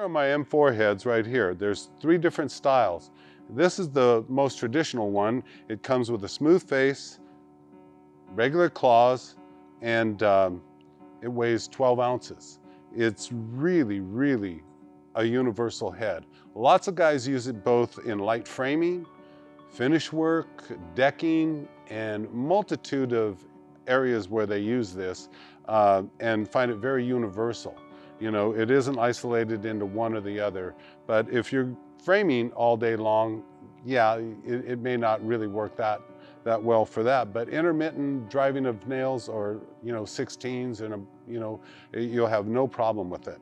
are my M4 heads right here. There's 3 different styles. This is the most traditional one. It comes with a smooth face, regular claws, and it weighs 12 ounces. It's really, really a universal head. Lots of guys use it both in light framing, finish work, decking, and multitude of areas where they use this and find it very universal. You know, it isn't isolated into one or the other, but if you're framing all day long, yeah, it may not really work that well for that. But intermittent driving of nails or, you know, 16s and, you know, you'll have no problem with it.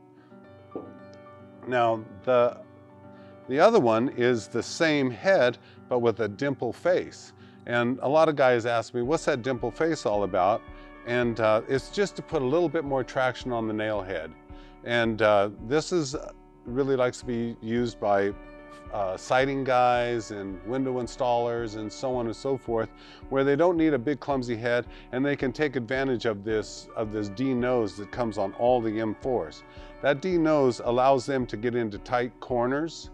Now, the other one is the same head, but with a dimple face. And a lot of guys ask me, what's that dimple face all about? And it's just to put a little bit more traction on the nail head. And this really likes to be used by siding guys and window installers and so on and so forth, where they don't need a big clumsy head and they can take advantage of this D nose that comes on all the M4s. That D nose allows them to get into tight corners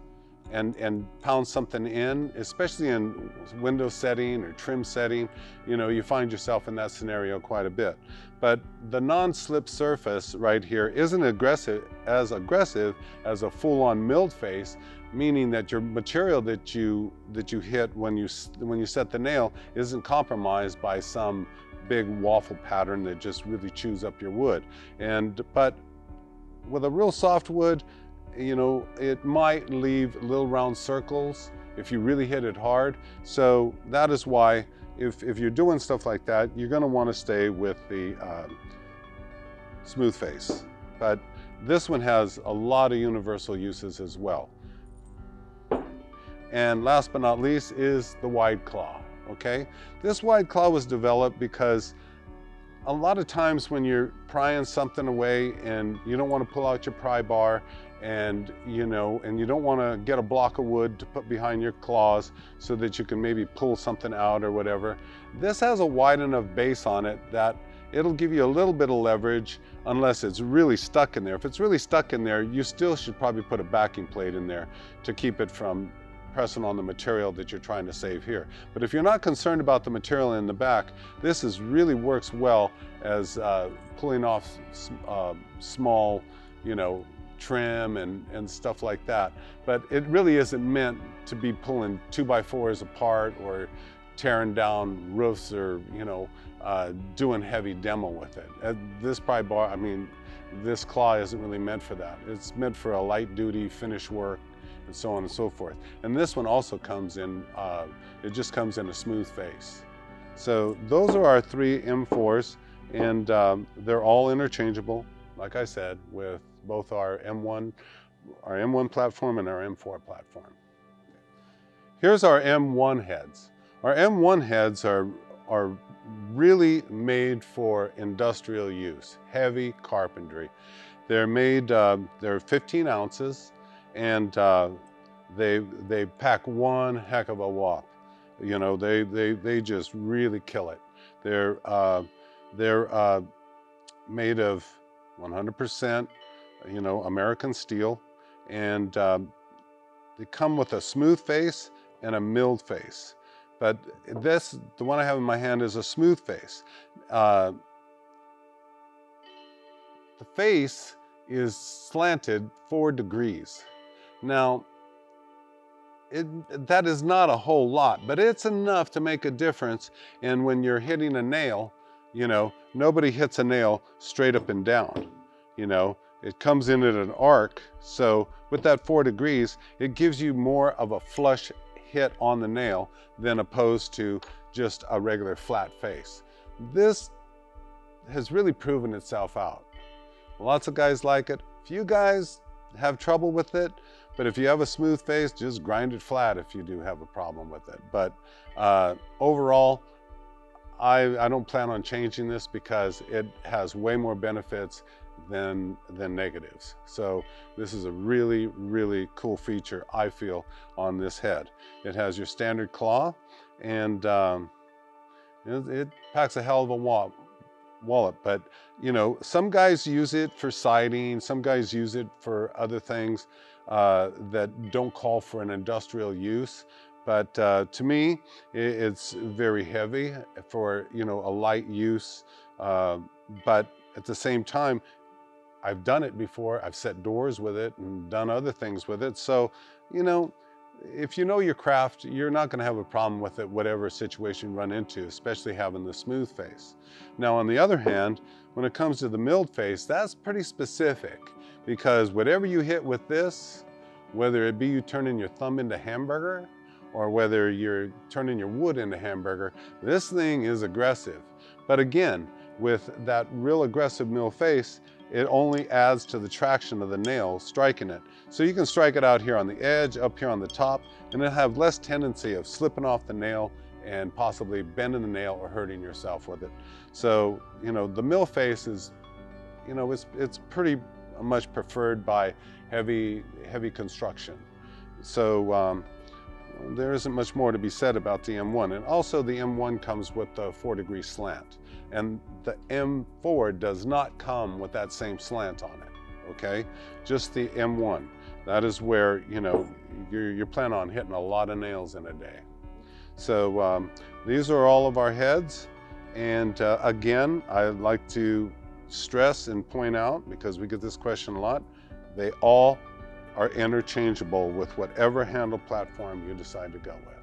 and pound something in, especially in window setting or trim setting. You know, you find yourself in that scenario quite a bit. But the non-slip surface right here isn't as aggressive as a full-on milled face, meaning that your material that you hit when you set the nail isn't compromised by some big waffle pattern that just really chews up your wood. But with a real soft wood, you know, it might leave little round circles if you really hit it hard. So that is why if you're doing stuff like that, you're going to want to stay with the smooth face. But this one has a lot of universal uses as well. And last but not least is the wide claw. Okay, this wide claw was developed because a lot of times when you're prying something away and you don't want to pull out your pry bar, and you don't want to get a block of wood to put behind your claws so that you can maybe pull something out or whatever. This has a wide enough base on it that it'll give you a little bit of leverage unless it's really stuck in there. If it's really stuck in there, you still should probably put a backing plate in there to keep it from pressing on the material that you're trying to save here. But if you're not concerned about the material in the back, this really works well as pulling off small, you know, trim and stuff like that. But it really isn't meant to be pulling 2x4s apart or tearing down roofs or, you know, doing heavy demo with it. This pry bar, I mean, this claw isn't really meant for that. It's meant for a light duty finish work and so on and so forth. And this one also comes in, it just comes in a smooth face. So those are our 3 M4s, and they're all interchangeable, like I said, with both our M1 platform and our M4 platform. Here's our M1 heads. Our M1 heads are really made for industrial use, heavy carpentry. They're made, they're 15 ounces, and they pack one heck of a whop. You know, they just really kill it. They're made of 100%, you know, American steel, and they come with a smooth face and a milled face. But the one I have in my hand is a smooth face. The face is slanted 4 degrees. Now, that is not a whole lot, but it's enough to make a difference. And when you're hitting a nail, you know, nobody hits a nail straight up and down. You know, it comes in at an arc. So with that 4 degrees, it gives you more of a flush hit on the nail than opposed to just a regular flat face. This has really proven itself out. Lots of guys like it. Few guys have trouble with it, but if you have a smooth face, just grind it flat if you do have a problem with it. But overall, I don't plan on changing this because it has way more benefits than negatives. So this is a really, really cool feature, I feel, on this head. It has your standard claw, and it packs a hell of a wallet. But you know, some guys use it for siding, some guys use it for other things that don't call for an industrial use. But to me, it's very heavy for, you know, a light use. But at the same time, I've done it before. I've set doors with it and done other things with it. So, you know, if you know your craft, you're not going to have a problem with it, whatever situation you run into, especially having the smooth face. Now, on the other hand, when it comes to the milled face, that's pretty specific, because whatever you hit with this, whether it be you turning your thumb into hamburger or whether you're turning your wood into hamburger, this thing is aggressive. But again, with that real aggressive mill face, it only adds to the traction of the nail striking it. So you can strike it out here on the edge, up here on the top, and it'll have less tendency of slipping off the nail and possibly bending the nail or hurting yourself with it. So, you know, the mill face is, you know, it's pretty much preferred by heavy construction. So there isn't much more to be said about the M1. And also the M1 comes with the 4-degree slant. And the M4 does not come with that same slant on it, okay? Just the M1. That is where, you know, you're planning on hitting a lot of nails in a day. So these are all of our heads. And again, I'd like to stress and point out, because we get this question a lot, they all are interchangeable with whatever handle platform you decide to go with.